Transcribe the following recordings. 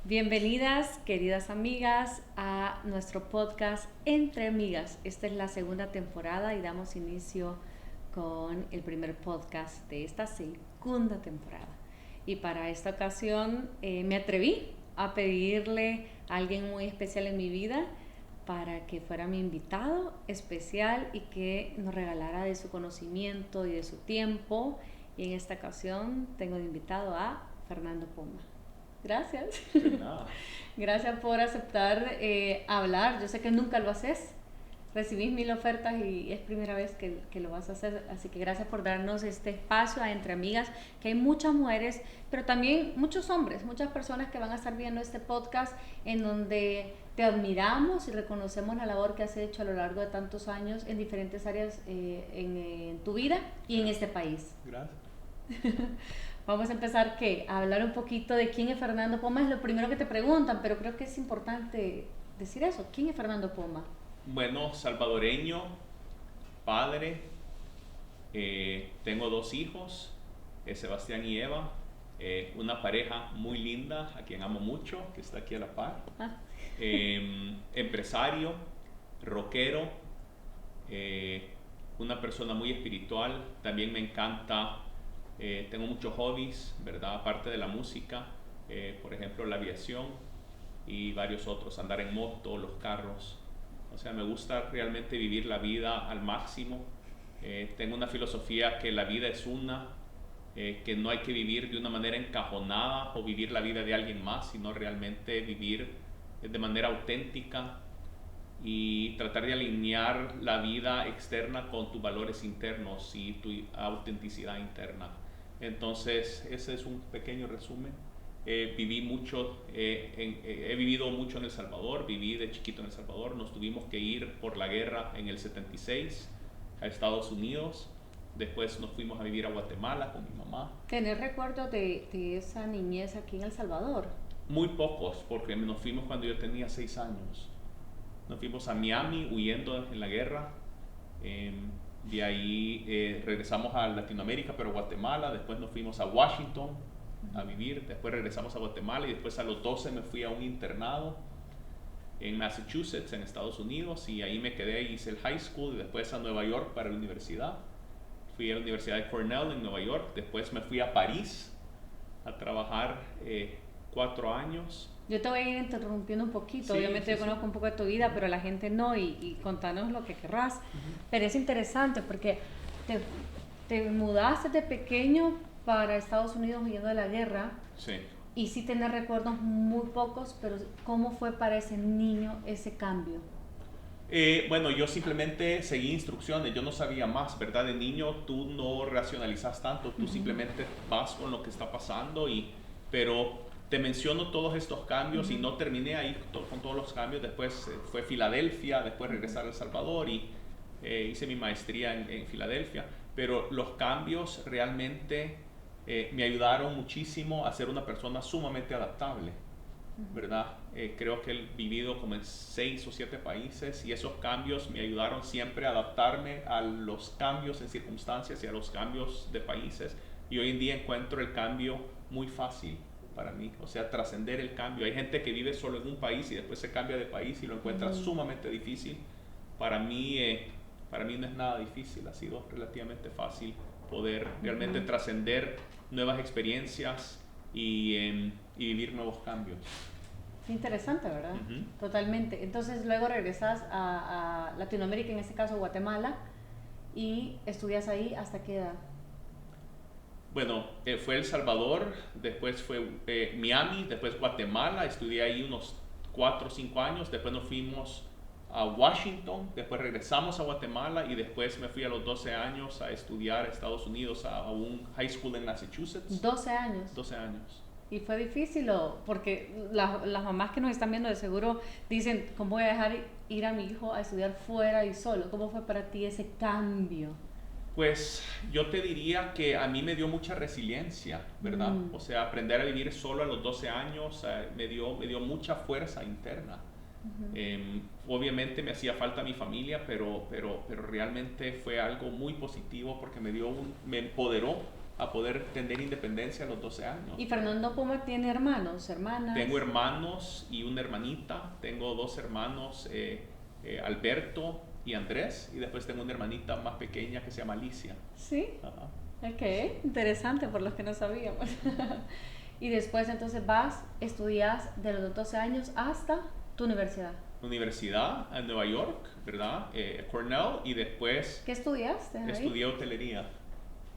Bienvenidas, queridas amigas, a nuestro podcast Entre Amigas. Esta es la segunda temporada y damos inicio con el primer podcast de esta segunda temporada. Y para esta ocasión me atreví a pedirle a alguien muy especial en mi vida para que fuera mi invitado especial y que nos regalara de su conocimiento y de su tiempo. Y en esta ocasión tengo de invitado a Fernando Poma. Gracias. Gracias por aceptar hablar. Yo sé que nunca lo haces. Recibís 1000 ofertas y es primera vez que lo vas a hacer. Así que gracias por darnos este espacio a Entre Amigas, que hay muchas mujeres, pero también muchos hombres, muchas personas que van a estar viendo este podcast en donde te admiramos y reconocemos la labor que has hecho a lo largo de tantos años en diferentes áreas en tu vida y en este país. Gracias. Vamos a empezar a hablar un poquito de quién es Fernando Poma. Es lo primero que te preguntan, pero creo que es importante decir eso. ¿Quién es Fernando Poma? Bueno, salvadoreño, padre, tengo 2 hijos, Sebastián y Eva, una pareja muy linda a quien amo mucho, que está aquí a la par, empresario, rockero, una persona muy espiritual. También me encanta. Tengo muchos hobbies, ¿verdad? Aparte de la música, por ejemplo, la aviación y varios otros, andar en moto, los carros. O sea, me gusta realmente vivir la vida al máximo. Tengo una filosofía que la vida es una, que no hay que vivir de una manera encajonada o vivir la vida de alguien más, sino realmente vivir de manera auténtica y tratar de alinear la vida externa con tus valores internos y tu autenticidad interna. Entonces, ese es un pequeño resumen. He vivido mucho en El Salvador, viví de chiquito en El Salvador. Nos tuvimos que ir por la guerra en el 76 a Estados Unidos. Después nos fuimos a vivir a Guatemala con mi mamá. ¿Tenés recuerdos de esa niñez aquí en El Salvador? Muy pocos, porque nos fuimos cuando yo tenía 6 años. Nos fuimos a Miami huyendo en la guerra. De ahí regresamos a Latinoamérica, pero Guatemala. Después nos fuimos a Washington a vivir. Después regresamos a Guatemala y después a los 12 me fui a un internado en Massachusetts, en Estados Unidos, y ahí me quedé, hice el high school y después a Nueva York para la universidad. Fui a la Universidad de Cornell en Nueva York. Después me fui a París a trabajar 4 años. Yo te voy a ir interrumpiendo un poquito, Sí, obviamente yo conozco un poco de tu vida, pero la gente no, y contanos lo que querrás. Pero es interesante porque te mudaste de pequeño para Estados Unidos huyendo de la guerra. Sí. Y sí tenés recuerdos muy pocos, pero ¿cómo fue para ese niño ese cambio? Bueno, yo simplemente seguí instrucciones, yo no sabía más, ¿verdad? De niño tú no racionalizas tanto, tú simplemente vas con lo que está pasando, pero te menciono todos estos cambios y no terminé ahí con todos los cambios. Después fue Filadelfia, después regresar a El Salvador y hice mi maestría en Filadelfia, pero los cambios realmente me ayudaron muchísimo a ser una persona sumamente adaptable, ¿verdad? Creo que he vivido como en 6 o 7 países y esos cambios me ayudaron siempre a adaptarme a los cambios en circunstancias y a los cambios de países, y hoy en día encuentro el cambio muy fácil para mí, o sea, trascender el cambio. Hay gente que vive solo en un país y después se cambia de país y lo encuentra sumamente difícil. Para mí no es nada difícil, ha sido relativamente fácil poder realmente trascender nuevas experiencias y vivir nuevos cambios. Interesante, ¿verdad? Totalmente. Entonces luego regresas a Latinoamérica, en este caso Guatemala, y estudias ahí ¿hasta qué edad? Bueno, fue El Salvador, después fue Miami, después Guatemala, estudié ahí unos 4 o 5 años, después nos fuimos a Washington, después regresamos a Guatemala y después me fui a los 12 años a estudiar a Estados Unidos a un high school en Massachusetts. 12 años. 12 años. ¿Y fue difícil porque las mamás que nos están viendo de seguro dicen, ¿cómo voy a dejar ir a mi hijo a estudiar fuera y solo? ¿Cómo fue para ti ese cambio? Pues yo te diría que a mí me dio mucha resiliencia, ¿verdad? O sea, aprender a vivir solo a los 12 años me dio mucha fuerza interna. Obviamente me hacía falta mi familia, pero realmente fue algo muy positivo porque me empoderó a poder tener independencia a los 12 años. ¿Y Fernando Puma tiene hermanos, hermanas? Tengo hermanos y una hermanita. Tengo dos hermanos, Alberto y Andrés, y después tengo una hermanita más pequeña que se llama Alicia. Sí. Ajá. Ok, interesante por los que no sabíamos. Y después entonces vas, estudias de los 12 años hasta tu universidad. Universidad en Nueva York, ¿verdad? Cornell, y después ¿Qué estudiaste ahí? estudié hotelería.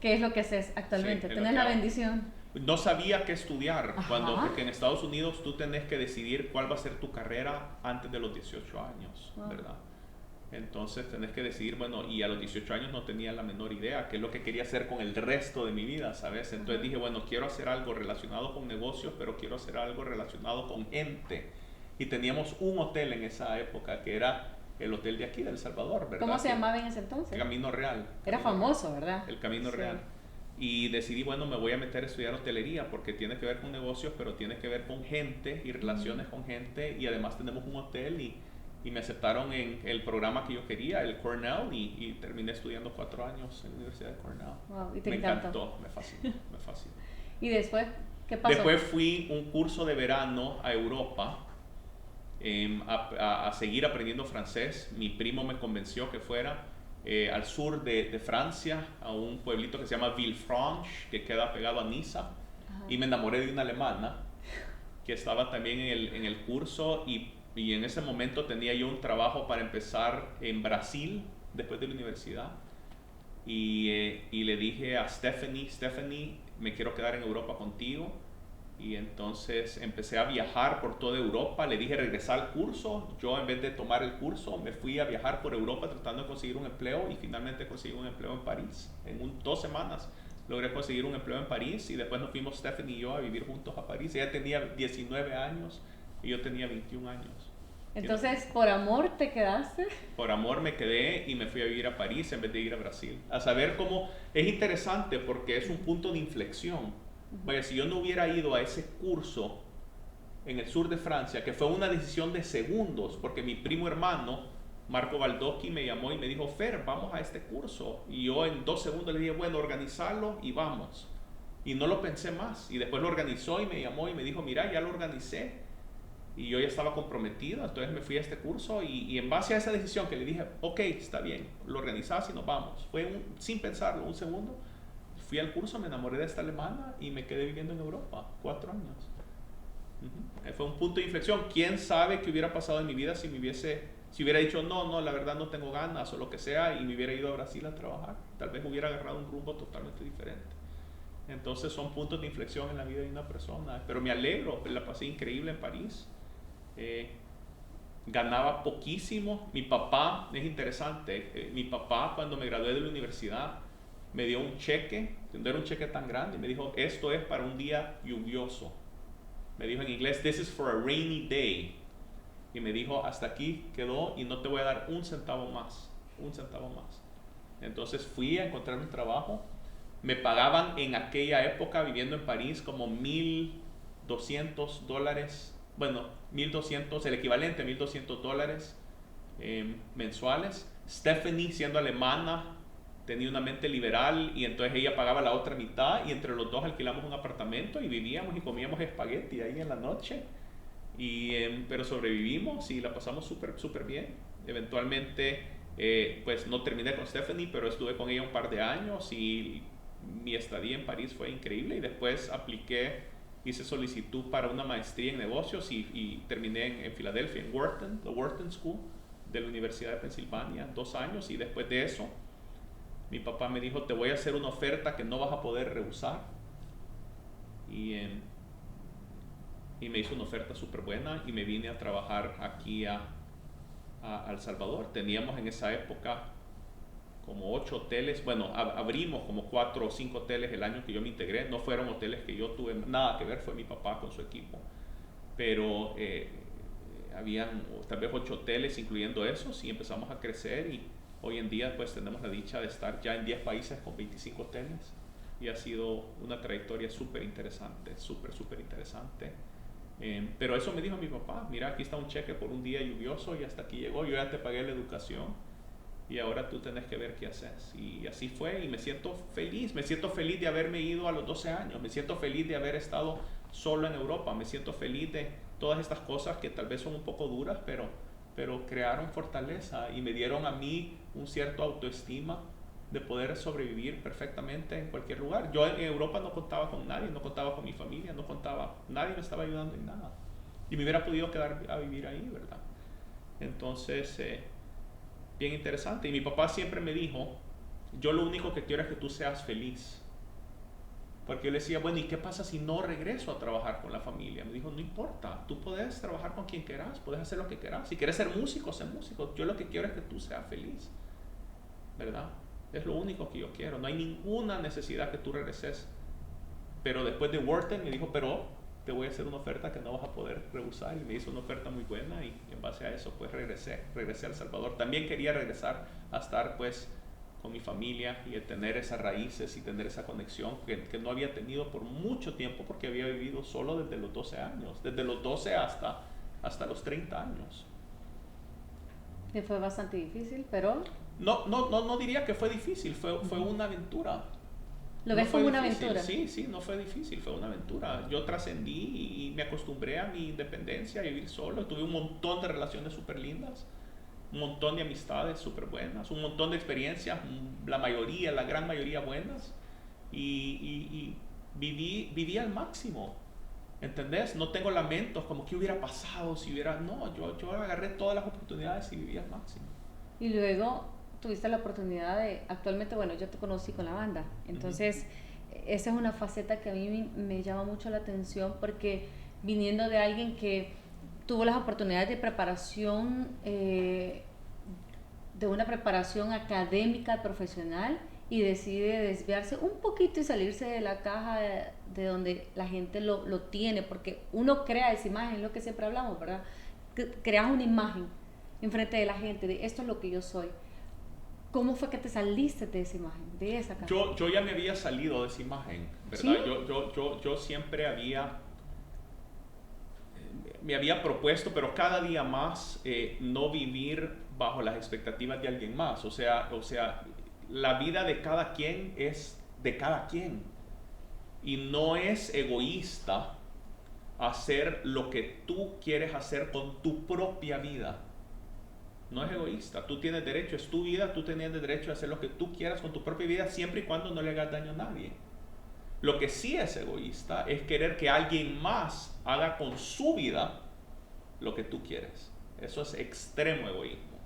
¿Qué es lo que haces actualmente? Sí, ¿Tenés la bendición? No sabía qué estudiar, Ajá. porque en Estados Unidos tú tenés que decidir cuál va a ser tu carrera antes de los 18 años, Wow. ¿verdad? Entonces tenés que decidir, bueno, y a los 18 años no tenía la menor idea qué es lo que quería hacer con el resto de mi vida, ¿sabes? Entonces dije, bueno, quiero hacer algo relacionado con negocios, pero quiero hacer algo relacionado con gente. Y teníamos un hotel en esa época que era el hotel de aquí, de El Salvador, ¿verdad? ¿Cómo se llamaba en ese entonces? Camino Real. Era famoso, ¿verdad? El Camino Sí. Real. Y decidí, bueno, me voy a meter a estudiar hotelería porque tiene que ver con negocios, pero tiene que ver con gente y relaciones con gente, y además tenemos un hotel, y me aceptaron en el programa que yo quería, el Cornell, y terminé estudiando 4 años en la Universidad de Cornell. Wow, ¿y te Me encantó? encantó, me fascinó, me fascinó. ¿Y después qué pasó? Después fui un curso de verano a Europa, a seguir aprendiendo francés. Mi primo me convenció que fuera al sur de Francia, a un pueblito que se llama Villefranche, que queda pegado a Niza. Ajá. Y me enamoré de una alemana que estaba también en el curso, y en ese momento tenía yo un trabajo para empezar en Brasil después de la universidad. Y le dije a Stephanie, me quiero quedar en Europa contigo. Y entonces empecé a viajar por toda Europa. Le dije regresar al curso. Yo, en vez de tomar el curso, me fui a viajar por Europa tratando de conseguir un empleo, y finalmente conseguí un empleo en París. En 2 semanas logré conseguir un empleo en París, y después nos fuimos Stephanie y yo a vivir juntos a París. Ella tenía 19 años y yo tenía 21 años. Entonces, ¿por amor te quedaste? Por amor me quedé y me fui a vivir a París en vez de ir a Brasil. A saber cómo es interesante, porque es un punto de inflexión. Vaya, si yo no hubiera ido a ese curso en el sur de Francia, que fue una decisión de segundos, porque mi primo hermano, Marco Baldocchi, me llamó y me dijo, Fer, vamos a este curso. Y yo en 2 segundos le dije, bueno, organizarlo y vamos. Y no lo pensé más. Y después lo organizó y me llamó y me dijo, mira, ya lo organicé. Y yo ya estaba comprometido, entonces me fui a este curso, y en base a esa decisión que le dije, ok, está bien, lo organizás y nos vamos. Fue sin pensarlo, un segundo. Fui al curso, me enamoré de esta alemana y me quedé viviendo en Europa 4 años. Fue un punto de inflexión. ¿Quién sabe qué hubiera pasado en mi vida si hubiera dicho, no, la verdad no tengo ganas o lo que sea, y me hubiera ido a Brasil a trabajar? Tal vez hubiera agarrado un rumbo totalmente diferente. Entonces son puntos de inflexión en la vida de una persona. Pero me alegro, la pasé increíble en París. Ganaba poquísimo. Mi papá, es interesante, mi papá, cuando me gradué de la universidad, me dio un cheque, no era un cheque tan grande, y me dijo, esto es para un día lluvioso. Me dijo en inglés, this is for a rainy day. Y me dijo, hasta aquí quedó y no te voy a dar un centavo más. Entonces fui a encontrar un trabajo. Me pagaban en aquella época, viviendo en París, como $1,200, bueno, 1,200, el equivalente a $1,200 mensuales. Stephanie, siendo alemana, tenía una mente liberal, y entonces ella pagaba la otra mitad, y entre los dos alquilamos un apartamento y vivíamos y comíamos espagueti ahí en la noche. Pero sobrevivimos y la pasamos súper bien. Eventualmente, pues no terminé con Stephanie, pero estuve con ella un par de años, y mi estadía en París fue increíble. Y después hice solicitud para una maestría en negocios, y terminé en Filadelfia, en Wharton, la Wharton School de la Universidad de Pensilvania, 2 años. Y después de eso, mi papá me dijo, te voy a hacer una oferta que no vas a poder rehusar. Y me hizo una oferta súper buena, y me vine a trabajar aquí a El Salvador. Teníamos en esa época como 8 hoteles, bueno, abrimos como 4 o 5 hoteles el año que yo me integré. No fueron hoteles que yo tuve nada que ver, fue mi papá con su equipo. Pero habían tal vez 8 hoteles, incluyendo esos, y empezamos a crecer, y hoy en día pues tenemos la dicha de estar ya en 10 países con 25 hoteles, y ha sido una trayectoria súper interesante, súper interesante. Pero eso me dijo mi papá, mira, aquí está un cheque por un día lluvioso y hasta aquí llegó, yo ya te pagué la educación y ahora tú tenés que ver qué haces. Y así fue, y me siento feliz de haberme ido a los 12 años, me siento feliz de haber estado solo en Europa, me siento feliz de todas estas cosas que tal vez son un poco duras, pero crearon fortaleza y me dieron a mí un cierto autoestima de poder sobrevivir perfectamente en cualquier lugar. Yo en Europa no contaba con nadie, no contaba con mi familia, nadie me estaba ayudando en nada. Y me hubiera podido quedar a vivir ahí, ¿verdad? Entonces, bien interesante. Y mi papá siempre me dijo, yo lo único que quiero es que tú seas feliz. Porque yo le decía, bueno, ¿y qué pasa si no regreso a trabajar con la familia? Me dijo, no importa, tú puedes trabajar con quien quieras, puedes hacer lo que quieras. Si quieres ser músico, sé músico. Yo lo que quiero es que tú seas feliz, ¿verdad? Es lo único que yo quiero. No hay ninguna necesidad que tú regreses. Pero después de Wharton me dijo, pero te voy a hacer una oferta que no vas a poder rehusar. Y me hizo una oferta muy buena y en base a eso pues regresé a El Salvador. También quería regresar a estar pues con mi familia y tener esas raíces y tener esa conexión que no había tenido por mucho tiempo porque había vivido solo desde los 12 años. Desde los 12 hasta los 30 años. Y fue bastante difícil, pero... No diría que fue difícil, fue una aventura. ¿Lo ves como una aventura? Sí, no fue difícil, fue una aventura. Yo trascendí y me acostumbré a mi independencia, a vivir solo. Tuve un montón de relaciones súper lindas, un montón de amistades súper buenas, un montón de experiencias, la gran mayoría buenas. Y viví al máximo, ¿entendés? No tengo lamentos como qué hubiera pasado si hubiera... No, yo agarré todas las oportunidades y viví al máximo. Y luego tuviste la oportunidad de, actualmente, bueno, yo te conocí con la banda, entonces esa es una faceta que a mí me llama mucho la atención porque viniendo de alguien que tuvo las oportunidades de preparación, de una preparación académica, profesional, y decide desviarse un poquito y salirse de la caja de donde la gente lo tiene, porque uno crea esa imagen, lo que siempre hablamos, ¿verdad? Creas una imagen enfrente de la gente, de esto es lo que yo soy. ¿Cómo fue que te saliste de esa imagen, de esa caja? Yo ya me había salido de esa imagen, ¿verdad? ¿Sí? Yo siempre me había propuesto, pero cada día más, no vivir bajo las expectativas de alguien más. O sea, la vida de cada quien es de cada quien. Y no es egoísta hacer lo que tú quieres hacer con tu propia vida. No es egoísta, tú tienes derecho, es tu vida, tú tienes derecho a hacer lo que tú quieras con tu propia vida siempre y cuando no le hagas daño a nadie. Lo que sí es egoísta es querer que alguien más haga con su vida lo que tú quieres. Eso es extremo egoísmo.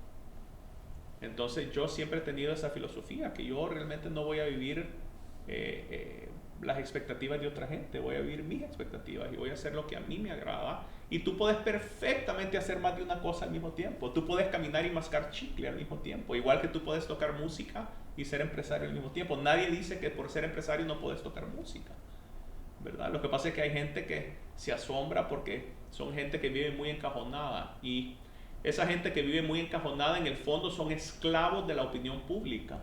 Entonces yo siempre he tenido esa filosofía, que yo realmente no voy a vivir las expectativas de otra gente, voy a vivir mis expectativas y voy a hacer lo que a mí me agrada. Y tú puedes perfectamente hacer más de una cosa al mismo tiempo. Tú puedes caminar y mascar chicle al mismo tiempo, igual que tú puedes tocar música y ser empresario al mismo tiempo. Nadie dice que por ser empresario no puedes tocar música, ¿verdad? Lo que pasa es que hay gente que se asombra porque son gente que vive muy encajonada, y esa gente que vive muy encajonada en el fondo son esclavos de la opinión pública.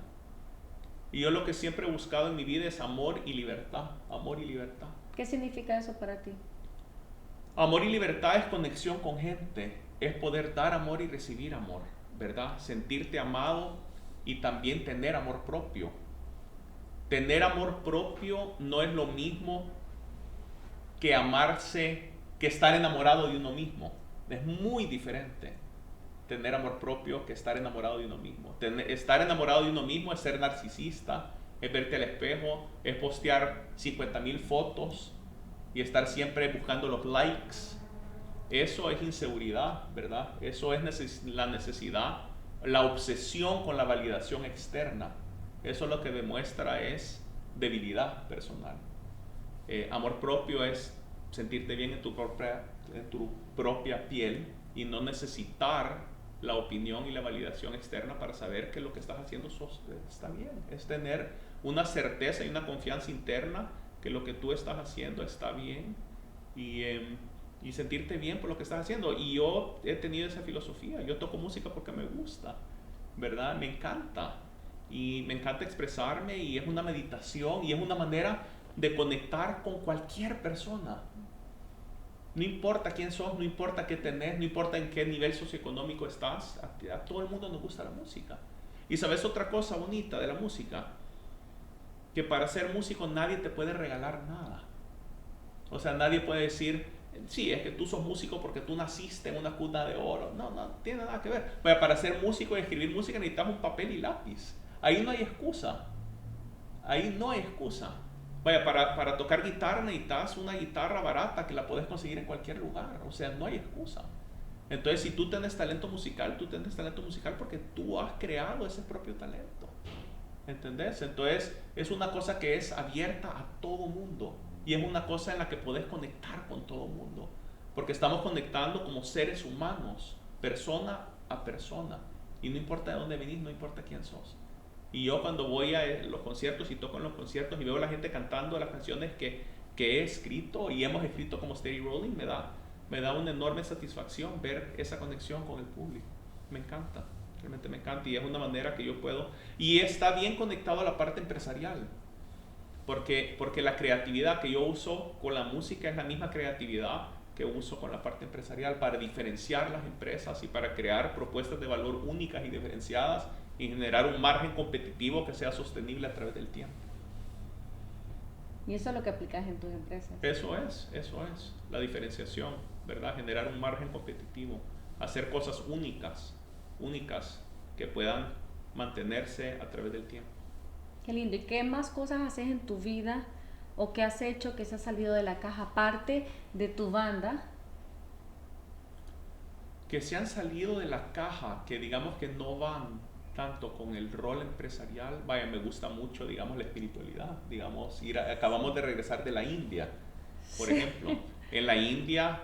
Y yo lo que siempre he buscado en mi vida es amor y libertad. Amor y libertad. ¿Qué significa eso para ti? Amor y libertad es conexión con gente, es poder dar amor y recibir amor, ¿verdad? Sentirte amado y también tener amor propio. Tener amor propio no es lo mismo que amarse, que estar enamorado de uno mismo. Es muy diferente tener amor propio que estar enamorado de uno mismo. Estar enamorado de uno mismo es ser narcisista, es verte al espejo, es postear 50,000 fotos y estar siempre buscando los likes. Eso es inseguridad, ¿verdad? Eso es la necesidad, la obsesión con la validación externa. Eso lo que demuestra es debilidad personal. Amor propio es sentirte bien en tu propia piel y no necesitar la opinión y la validación externa para saber que lo que estás haciendo está bien. Es tener una certeza y una confianza interna que lo que tú estás haciendo está bien, y sentirte bien por lo que estás haciendo. Y yo he tenido esa filosofía. Yo toco música porque me gusta, ¿verdad? Me encanta. Y me encanta expresarme, y es una meditación y es una manera de conectar con cualquier persona. No importa quién sos, no importa qué tenés, no importa en qué nivel socioeconómico estás, a todo el mundo nos gusta la música. Y sabes otra cosa bonita de la música, que para ser músico nadie te puede regalar nada. O sea, nadie puede decir, sí, es que tú sos músico porque tú naciste en una cuna de oro. No, no tiene nada que ver. Bueno, para ser músico y escribir música necesitas un papel y lápiz. Ahí no hay excusa. Ahí no hay excusa. Vaya, para tocar guitarra necesitas una guitarra barata que la puedes conseguir en cualquier lugar. O sea, no hay excusa. Entonces, si tú tienes talento musical, tú tienes talento musical porque tú has creado ese propio talento. ¿Entendés? Entonces, es una cosa que es abierta a todo mundo. Y es una cosa en la que puedes conectar con todo mundo. Porque estamos conectando como seres humanos, persona a persona. Y no importa de dónde venís, no importa quién sos. Y yo cuando voy a los conciertos y toco en los conciertos y veo a la gente cantando las canciones que he escrito y hemos escrito como Steady Rolling, me da una enorme satisfacción ver esa conexión con el público. Me encanta, realmente me encanta, y es una manera que yo puedo, y está bien conectado a la parte empresarial, porque la creatividad que yo uso con la música es la misma creatividad que uso con la parte empresarial para diferenciar las empresas y para crear propuestas de valor únicas y diferenciadas y generar un margen competitivo que sea sostenible a través del tiempo. Y eso es lo que aplicas en tus empresas. Eso es la diferenciación, ¿verdad? Generar un margen competitivo, hacer cosas únicas que puedan mantenerse a través del tiempo. Qué lindo. ¿Y qué más cosas haces en tu vida o qué has hecho que se ha salido de la caja aparte de tu banda? Que se han salido de la caja, que digamos que no van tanto con el rol empresarial. Vaya, me gusta mucho, digamos, la espiritualidad. Digamos, acabamos de regresar de la India, por ejemplo. En la India,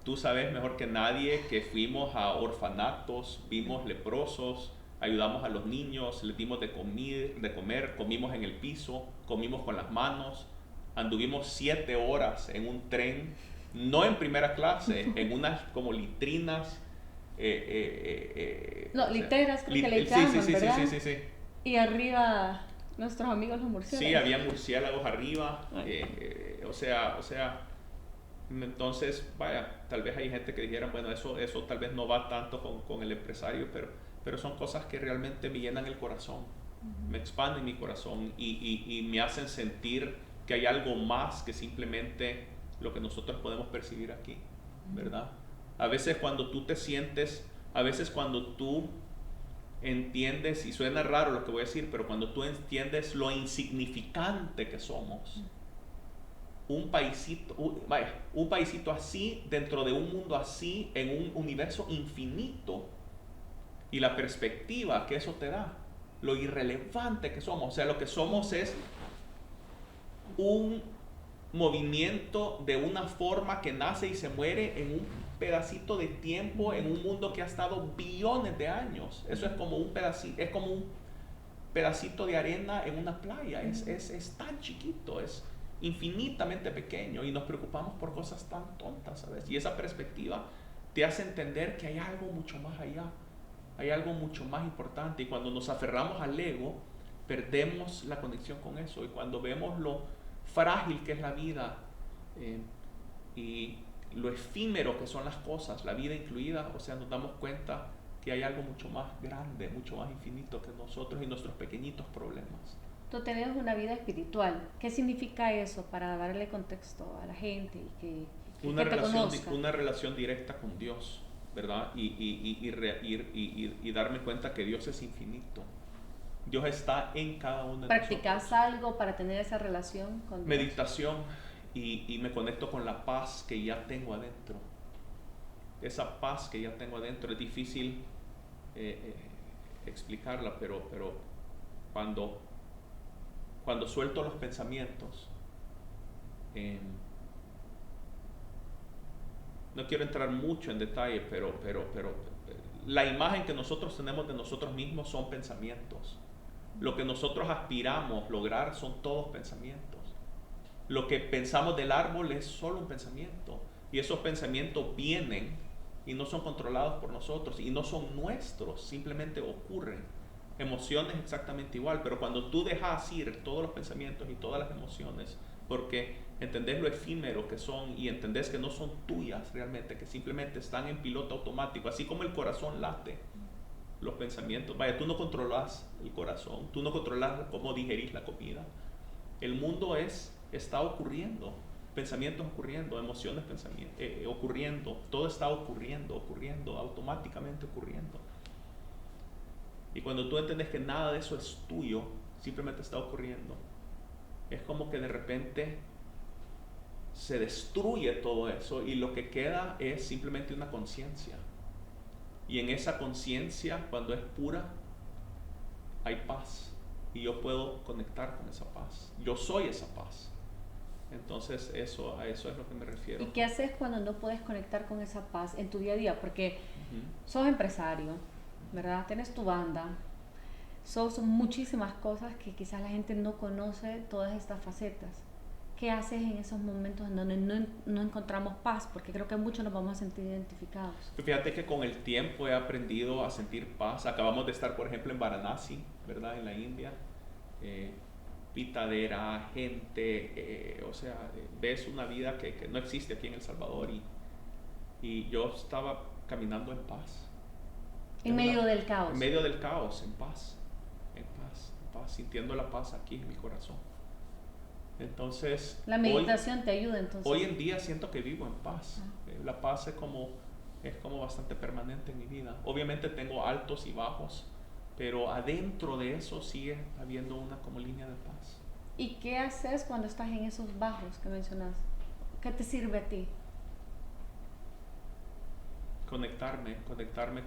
tú sabes mejor que nadie que fuimos a orfanatos, vimos leprosos, ayudamos a los niños, les dimos de comer, comimos en el piso, comimos con las manos, anduvimos 7 horas en un tren, no en primera clase, en unas como litrinas. Literas creo que le llaman, sí, ¿verdad? Sí. Y arriba nuestros amigos los murciélagos. Sí, había murciélagos arriba, o sea, entonces, vaya, tal vez hay gente que dijera, bueno, eso tal vez no va tanto con el empresario, pero son cosas que realmente me llenan el corazón, me expanden mi corazón y me hacen sentir que hay algo más que simplemente lo que nosotros podemos percibir aquí, ¿verdad? A veces cuando tú entiendes, y suena raro lo que voy a decir, pero cuando tú entiendes lo insignificante que somos, un paisito así, dentro de un mundo así, en un universo infinito, y la perspectiva que eso te da, lo irrelevante que somos, o sea, lo que somos es un movimiento de una forma que nace y se muere en un pedacito de tiempo, en un mundo que ha estado billones de años. Eso es como un pedacito de arena en una playa, es tan chiquito, es infinitamente pequeño, y nos preocupamos por cosas tan tontas, ¿sabes? Y esa perspectiva te hace entender que hay algo mucho más allá, hay algo mucho más importante, y cuando nos aferramos al ego, perdemos la conexión con eso, y cuando vemos lo frágil que es la vida y lo efímero que son las cosas, la vida incluida, o sea, nos damos cuenta que hay algo mucho más grande, mucho más infinito que nosotros y nuestros pequeñitos problemas. Tú tienes una vida espiritual. ¿Qué significa eso para darle contexto a la gente y que te conozca? Una relación directa con Dios, ¿verdad? Y darme cuenta que Dios es infinito. Dios está en cada uno de nosotros. ¿Practicas algo para tener esa relación con Dios? Meditación, y me conecto con la paz que ya tengo adentro. Esa paz que ya tengo adentro es difícil explicarla, pero cuando suelto los pensamientos, no quiero entrar mucho en detalle, pero la imagen que nosotros tenemos de nosotros mismos son pensamientos. Lo que nosotros aspiramos lograr son todos pensamientos. Lo que pensamos del árbol es solo un pensamiento, y esos pensamientos vienen y no son controlados por nosotros y no son nuestros, simplemente ocurren. Emociones exactamente igual, pero cuando tú dejas ir todos los pensamientos y todas las emociones, porque entendés lo efímero que son y entendés que no son tuyas realmente, que simplemente están en piloto automático, así como el corazón late, los pensamientos. Vaya, tú no controlas el corazón, tú no controlas cómo digerís la comida. El mundo está ocurriendo, pensamientos ocurriendo, emociones ocurriendo, todo está ocurriendo, automáticamente ocurriendo. Y cuando tú entiendes que nada de eso es tuyo, simplemente está ocurriendo, es como que de repente se destruye todo eso y lo que queda es simplemente una conciencia. Y en esa conciencia, cuando es pura, hay paz. Y yo puedo conectar con esa paz. Yo soy esa paz. Entonces a eso es lo que me refiero. ¿Y qué haces cuando no puedes conectar con esa paz en tu día a día? Porque sos empresario, ¿verdad? Tienes tu banda. Son muchísimas cosas que quizás la gente no conoce todas estas facetas. ¿Qué haces en esos momentos en donde no encontramos paz? Porque creo que muchos nos vamos a sentir identificados. Fíjate que con el tiempo he aprendido a sentir paz. Acabamos de estar, por ejemplo, en Varanasi, ¿verdad? En la India. Pitadera, gente, o sea, ves una vida que no existe aquí en El Salvador y yo estaba caminando en paz. En medio del caos. En medio del caos, en paz, sintiendo la paz aquí en mi corazón. Entonces, la meditación te ayuda entonces. Hoy en día siento que vivo en paz. La paz es como bastante permanente en mi vida. Obviamente tengo altos y bajos, pero adentro de eso sigue habiendo una como línea de paz. ¿Y qué haces cuando estás en esos bajos que mencionas? ¿Qué te sirve a ti? Conectarme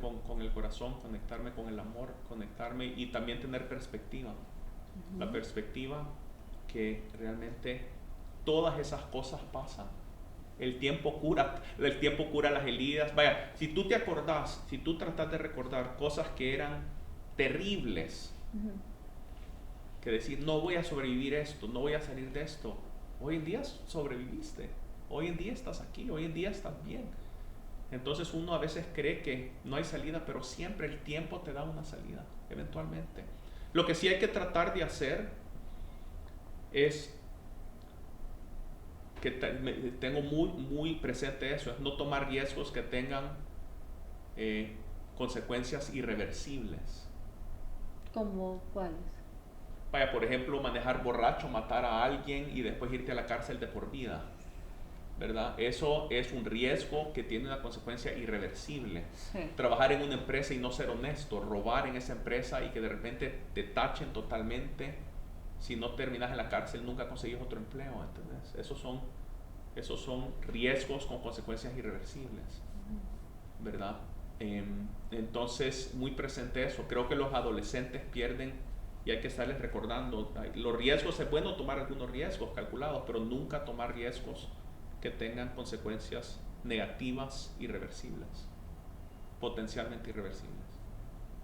con el corazón, conectarme con el amor, conectarme y también tener perspectiva. La perspectiva que realmente todas esas cosas pasan. El tiempo cura las heridas. Vaya, si tú te acordás, si tú tratas de recordar cosas que eran terribles, que decir, no voy a sobrevivir esto, no voy a salir de esto. Hoy en día sobreviviste, hoy en día estás aquí, hoy en día estás bien. Entonces uno a veces cree que no hay salida, pero siempre el tiempo te da una salida, eventualmente. Lo que sí hay que tratar de hacer es, que tengo muy presente eso, es no tomar riesgos que tengan consecuencias irreversibles. ¿Cómo cuáles? Vaya, por ejemplo, manejar borracho, matar a alguien y después irte a la cárcel de por vida, ¿verdad? Eso es un riesgo que tiene una consecuencia irreversible. Sí. Trabajar en una empresa y no ser honesto, robar en esa empresa y que de repente te tachen totalmente. Si no terminas en la cárcel, nunca conseguís otro empleo, ¿entendés? Esos son riesgos con consecuencias irreversibles, ¿verdad? Entonces, muy presente eso. Creo que los adolescentes pierden y hay que estarles recordando. Los riesgos, es bueno tomar algunos riesgos calculados, pero nunca tomar riesgos que tengan consecuencias negativas irreversibles, potencialmente irreversibles.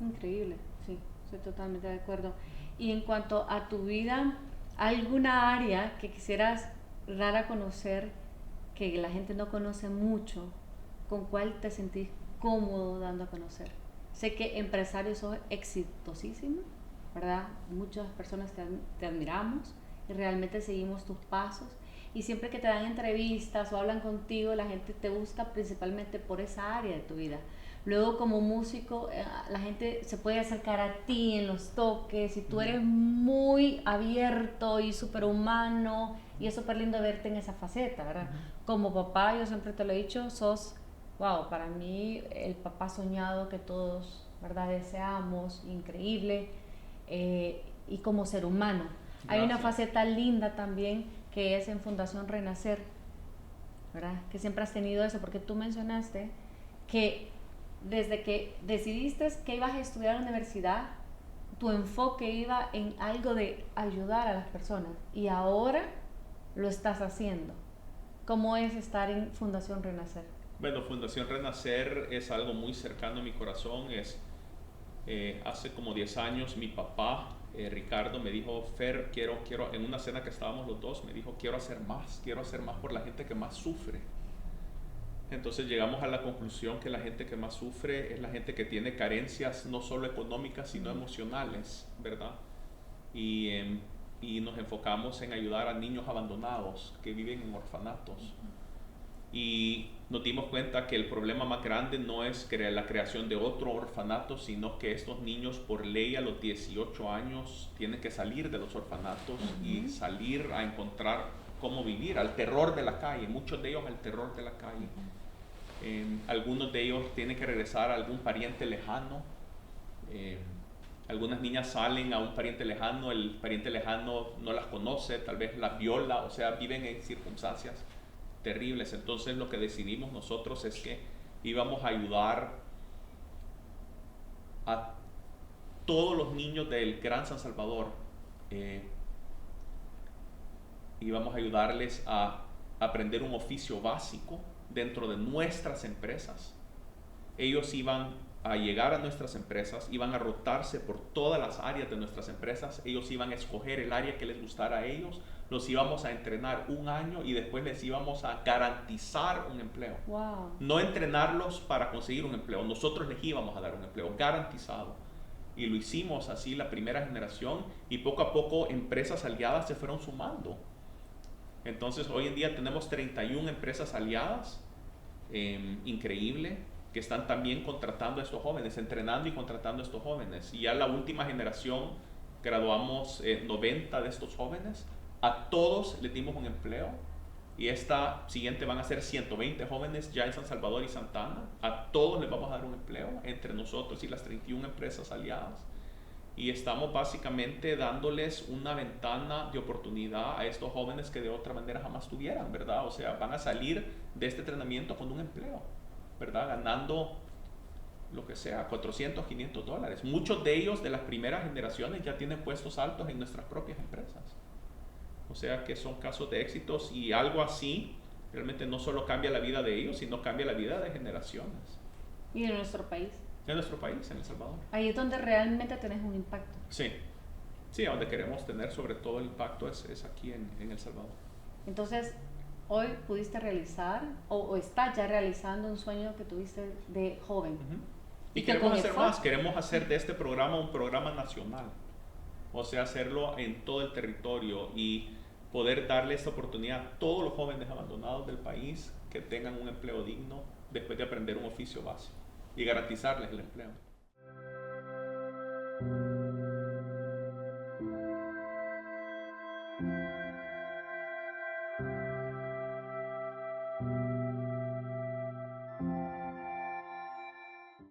Increíble, sí, estoy totalmente de acuerdo. Y en cuanto a tu vida, ¿alguna área que quisieras dar a conocer que la gente no conoce mucho? ¿Con cuál te sentís cómodo dando a conocer? Sé que empresario sos exitosísimo, ¿verdad? Muchas personas te admiramos y realmente seguimos tus pasos. Y siempre que te dan entrevistas o hablan contigo, la gente te busca principalmente por esa área de tu vida. Luego, como músico, la gente se puede acercar a ti en los toques y tú eres muy abierto y súper humano y es súper lindo verte en esa faceta, ¿verdad? Como papá, yo siempre te lo he dicho, sos, wow, para mí el papá soñado que todos, ¿verdad?, deseamos, increíble, y como ser humano. Gracias. Hay una faceta linda también que es en Fundación Renacer, ¿verdad? Que siempre has tenido eso, porque tú mencionaste que desde que decidiste que ibas a estudiar en la universidad, tu enfoque iba en algo de ayudar a las personas y ahora lo estás haciendo. ¿Cómo es estar en Fundación Renacer? Bueno, Fundación Renacer es algo muy cercano a mi corazón. Hace como 10 años mi papá, Ricardo, me dijo, Fer, quiero, en una cena que estábamos los dos, me dijo, quiero hacer más por la gente que más sufre. Entonces llegamos a la conclusión que la gente que más sufre es la gente que tiene carencias no solo económicas, sino emocionales, ¿verdad? Y y nos enfocamos en ayudar a niños abandonados que viven en orfanatos. Y nos dimos cuenta que el problema más grande no es la creación de otro orfanato, sino que estos niños por ley a los 18 años tienen que salir de los orfanatos y salir a encontrar cómo vivir, al terror de la calle, muchos de ellos al terror de la calle. Algunos de ellos tienen que regresar a algún pariente lejano. Algunas niñas salen a un pariente lejano, el pariente lejano no las conoce, tal vez las viola, o sea, viven en circunstancias terribles. Entonces lo que decidimos nosotros es que íbamos a ayudar a todos los niños del Gran San Salvador. Íbamos a ayudarles a aprender un oficio básico dentro de nuestras empresas. Ellos iban a llegar a nuestras empresas, iban a rotarse por todas las áreas de nuestras empresas, ellos iban a escoger el área que les gustara a ellos, los íbamos a entrenar un año y después les íbamos a garantizar un empleo. Wow. No entrenarlos para conseguir un empleo, nosotros les íbamos a dar un empleo garantizado. Y lo hicimos así la primera generación y poco a poco empresas aliadas se fueron sumando. Entonces hoy en día tenemos 31 empresas aliadas, increíble, que están también contratando a estos jóvenes, entrenando y contratando a estos jóvenes. Y ya la última generación graduamos 90 de estos jóvenes, a todos les dimos un empleo y esta siguiente van a ser 120 jóvenes ya en San Salvador y Santa Ana, a todos les vamos a dar un empleo entre nosotros y las 31 empresas aliadas. Y estamos básicamente dándoles una ventana de oportunidad a estos jóvenes que de otra manera jamás tuvieran, ¿verdad? O sea, van a salir de este entrenamiento con un empleo, ¿verdad? Ganando lo que sea, 400, 500 dólares. Muchos de ellos de las primeras generaciones ya tienen puestos altos en nuestras propias empresas. O sea que son casos de éxitos y algo así realmente no solo cambia la vida de ellos, sino cambia la vida de generaciones. ¿Y en nuestro país? En nuestro país, en El Salvador. Ahí es donde realmente tenés un impacto. Sí, sí, donde queremos tener sobre todo el impacto es aquí en El Salvador. Entonces, hoy pudiste realizar o estás ya realizando un sueño que tuviste de joven. Y queremos hacer más, queremos hacer de este programa un programa nacional. O sea, hacerlo en todo el territorio y poder darle esta oportunidad a todos los jóvenes abandonados del país que tengan un empleo digno después de aprender un oficio básico y garantizarles el empleo.